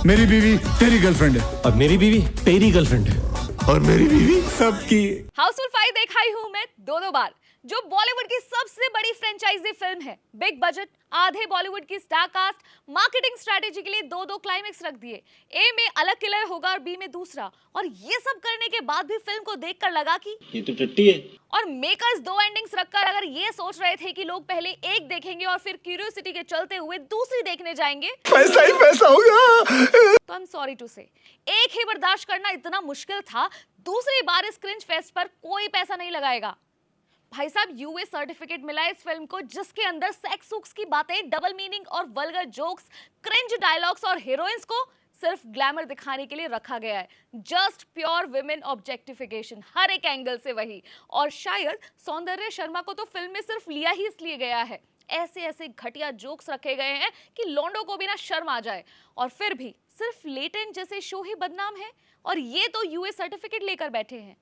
मेरी बीवी तेरी गर्लफ्रेंड है और मेरी बीवी तेरी गर्लफ्रेंड है। और मेरी बीवी सबकी। हाउसफुल 5 देखा ही हूं मैं दो बार, जो बॉलीवुड की सबसे बड़ी फ्रेंचाइजी फिल्म है। बिग बजट, आधे बॉलीवुड की स्टार कास्ट, मार्केटिंग स्ट्रेटेजी के लिए दो क्लाइमेक्स रख दिए। ए में अलग किलर होगा और बी में दूसरा, और ये सब करने के बाद भी फिल्म को देखकर लगा कि ये तो टट्टी है। और मेकर्स दो एंडिंग्स रखकर अगर ये सोच रहे थे कि लोग पहले एक देखेंगे और फिर क्यूरियोसिटी के चलते हुए दूसरी देखने जाएंगे, पैसा ही पैसा होगा। तो आई एम सॉरी टू से, एक ही बर्दाश्त करना इतना मुश्किल था, दूसरी बार इस क्रिंज फेस्ट पर कोई पैसा नहीं लगाएगा। भाई साहब, यूए सर्टिफिकेट मिला है इस फिल्म को, जिसके अंदर सेक्स सुक्स की बातें, डबल मीनिंग और वल्गर जोक्स, क्रिंज डायलॉग्स और हीरोइंस को सिर्फ ग्लैमर दिखाने के लिए रखा गया है। जस्ट प्योर विमेन ऑब्जेक्टिफिकेशन, हर एक एंगल से वही। और शायद सौंदर्य शर्मा को तो फिल्म में सिर्फ लिया ही इसलिए गया है। ऐसे ऐसे घटिया जोक्स रखे गए हैं कि लोंडो को भी ना शर्म आ जाए। और फिर भी सिर्फ लेटेंट जैसे शो ही बदनाम है, और ये तो यूए सर्टिफिकेट लेकर बैठे हैं।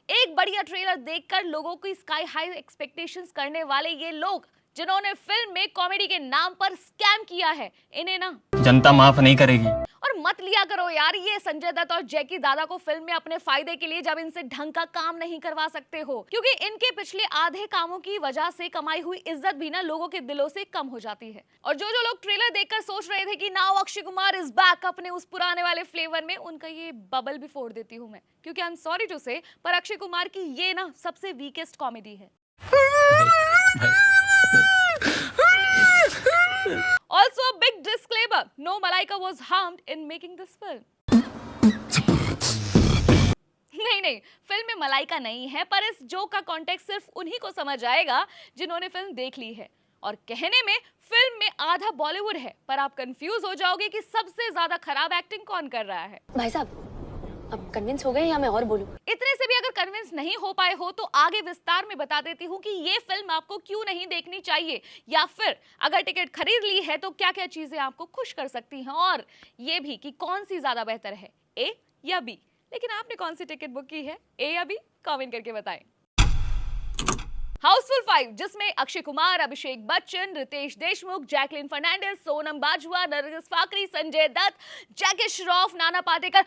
एक बढ़िया ट्रेलर देखकर लोगों की स्काई हाई एक्सपेक्टेशंस करने वाले ये लोग, जिन्होंने फिल्म में कॉमेडी के नाम पर स्कैम किया है, इन्हें ना जनता माफ नहीं करेगी। और मत लिया करो यार ये संजय दत्त और जैकी दादा को फिल्म में अपने फायदे के लिए, जब इनसे ढंग का काम नहीं करवा सकते हो, क्योंकि इनके पिछले आधे कामों की वजह से कमाई हुई इज्जत भी ना लोगों के दिलों से कम हो जाती है। और जो लोग ट्रेलर देखकर सोच रहे थे कि now Akshay Kumar is back अपने उस पुराने वाले फ्लेवर में, उनका ये बबल भी फोड़ देती हूँ मैं, क्योंकि आई एम सॉरी टू से, पर अक्षय कुमार की ये ना सबसे वीकेस्ट कॉमेडी है। Also a big disclaimer, no Malaika was harmed in making this film. नहीं, फिल्म में मलाइका नहीं है, पर इस जोक का कॉन्टेक्स्ट सिर्फ उन्हीं को समझ आएगा जिन्होंने फिल्म देख ली है। और कहने में फिल्म में आधा बॉलीवुड है, पर आप कंफ्यूज हो जाओगे कि सबसे ज्यादा खराब एक्टिंग कौन कर रहा है। भाई साहब, अब कन्विंस हो गए या मैं और बोलूं? इतने से भी अगर कन्विंस नहीं हो पाए हो तो आगे विस्तार में बता देती हूँ कि ये फिल्म आपको क्यों नहीं देखनी चाहिए, या फिर अगर टिकट खरीद ली है तो क्या क्या चीजें आपको खुश कर सकती हैं, और ये भी कि कौन सी ज्यादा बेहतर है, ए या बी। लेकिन आपने कौन सी टिकट बुक की है, ए या बी? कमेंट करके बताएं। हाउसफुल 5, जिसमें अक्षय कुमार, अभिषेक बच्चन, रितेश देशमुख, जैकलिन फर्नांडिस, सोनम बाजवा, नरगिस फाकरी, संजय दत्त, जैकी श्रॉफ, नाना पाटेकर,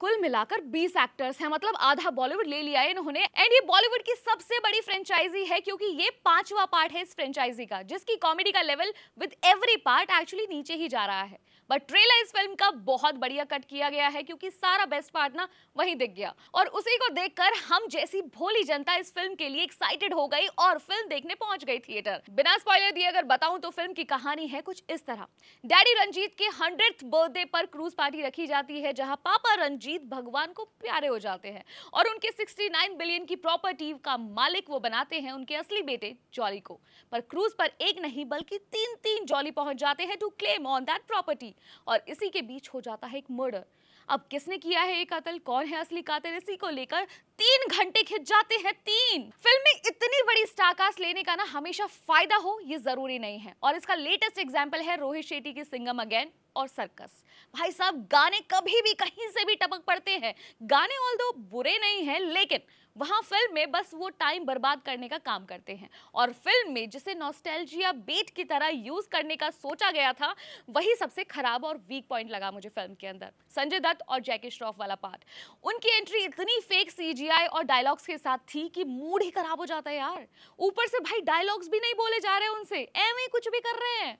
कुल मिलाकर 20 एक्टर्स हैं। मतलब आधा बॉलीवुड ले लिया है इन्होंने। एंड ये बॉलीवुड की सबसे बड़ी फ्रेंचाइजी है, क्योंकि ये 5वां पार्ट है इस फ्रेंचाइजी का, जिसकी कॉमेडी का level with every part actually नीचे ही जा रहा है। बट ट्रेलर इस फिल्म का बहुत बढ़िया कट किया गया है, क्योंकि सारा बेस्ट पार्ट ना वहीं दिख गया, और उसी को देखकर हम जैसी भोली जनता इस फिल्म के लिए एक्साइटेड हो गई और फिल्म देखने पहुंच गई थिएटर। बिना स्पॉइलर दिए अगर बताऊं तो फिल्म की कहानी है कुछ इस तरह। डैडी रंजीत के 100th बर्थडे पर क्रूज पार्टी रखी जाती है, जहां पापा रंजीत भगवान को प्यारे हो जाते हैं और उनके 69 बिलियन की प्रॉपर्टी का मालिक वो बनाते हैं उनके असली बेटे जॉली को। पर क्रूज पर एक नहीं बल्कि तीन जॉली पहुंच जाते हैं to claim on that property, और इसी के बीच हो जाता है एक मर्डर। अब किसने किया है ये कत्ल, कौन है असली कातिल, इसी को लेकर 3 घंटे खिंच जाते हैं। फिल्म में इतनी बड़ी स्टारकास्ट लेने का ना हमेशा फायदा हो ये जरूरी नहीं है, और इसका लेटेस्ट एग्जांपल है रोहित शेट्टी की सिंघम अगेन और सर्कस। भाई साहब, गाने कभी भी कहीं से भी टपक पड़ते हैं। गाने ऑल्दो बुरे नहीं हैं, लेकिन वहां फिल्म में बस वो टाइम बर्बाद करने का काम करते हैं, और फिल्म में जिसे नॉस्टैल्जिया बीट की तरह यूज करने का सोचा गया था, वही सबसे खराब और वीक पॉइंट लगा मुझे फिल्म के अंदर। संजय दत्त और जैकी श्रॉफ वाला पार्ट, उनकी एंट्री इतनी फेक सीजीआई और डायलॉग्स के साथ थी कि मूड ही खराब हो जाता है यार। ऊपर से भाई डायलॉग्स भी नहीं बोले जा रहे उनसे, एवं ही कुछ भी कर रहे हैं।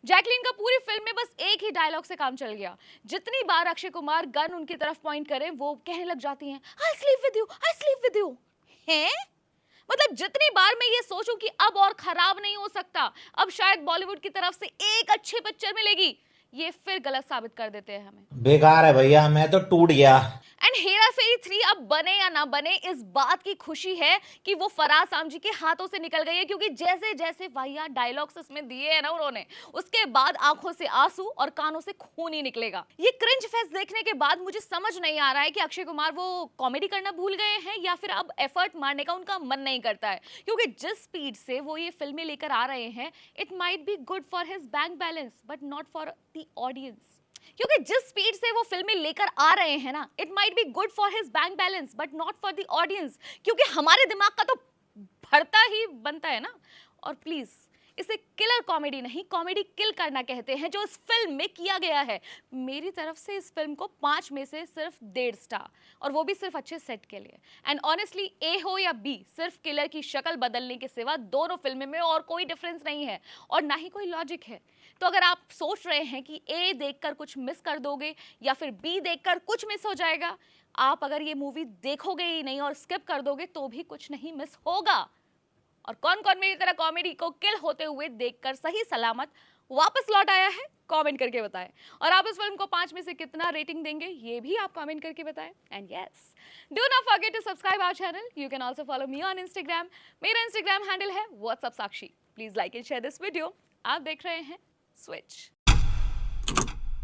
जैकलिन का पूरी फिल्म में बस एक ही डायलॉग से काम चल गया। जितनी बार अक्षय कुमार गन उनकी तरफ पॉइंट करे, वो कहने लग जाती हैं, I sleep with you, I sleep with you. हैं? मतलब जितनी बार मैं ये सोचूं कि अब और खराब नहीं हो सकता, अब शायद बॉलीवुड की तरफ से एक अच्छी पिक्चर मिलेगी, ये फिर गलत साबित कर देते हैं हमें। बेकार है भैया, मैं तो टूट गया। एंड हेरा फेरी 3 अब बने या ना बने, इस बात की खुशी है कि वो फराज सामजी के हाथों से निकल गई है, क्योंकि जैसे जैसे वाहियात डायलॉग्स इसमें दिए हैं ना उन्होंने, उसके बाद आंखों से आंसू और कानों से खून ही निकलेगा। ये क्रिंज फेस्ट देखने के बाद मुझे समझ नहीं आ रहा है कि अक्षय कुमार वो कॉमेडी करना भूल गए हैं, या फिर अब एफर्ट मारने का उनका मन नहीं करता है, क्योंकि जिस स्पीड से वो ये फिल्में लेकर आ रहे हैं, it might be good for his bank balance but not for the audience. क्योंकि जिस स्पीड से वो फिल्में लेकर आ रहे हैं ना, it might be good for his bank balance but not for the audience, क्योंकि हमारे दिमाग का तो भरता ही बनता है ना। और प्लीज इसे किलर कॉमेडी नहीं, कॉमेडी किल करना कहते हैं, जो इस फिल्म में किया गया है। मेरी तरफ से इस फिल्म को 5 में से सिर्फ 1.5 स्टार, और वो भी सिर्फ अच्छे सेट के लिए। एंड ऑनेस्टली ए हो या बी, सिर्फ किलर की शक्ल बदलने के सिवा दोनों फिल्में में और कोई डिफरेंस नहीं है और ना ही कोई लॉजिक है। तो अगर आप सोच रहे हैं कि ए देखकर कुछ मिस कर दोगे या फिर बी देखकर कुछ मिस हो जाएगा, आप अगर ये मूवी देखोगे ही नहीं और स्किप कर दोगे तो भी कुछ नहीं मिस होगा। और कौन कौन मेरी तरह कॉमेडी को किल होते हुए देखकर सही सलामत वापस लौट आया है, कमेंट करके बताएं। और आप इस फिल्म को 5 में से कितना रेटिंग देंगे, ये भी आप कमेंट करके बताएं। And yes, do not forget to subscribe our channel. You can also follow me on Instagram. मेरा इंस्टाग्राम हैंडल है WhatsApp Sakshi. Please like and share this video. आप देख रहे हैं स्विच।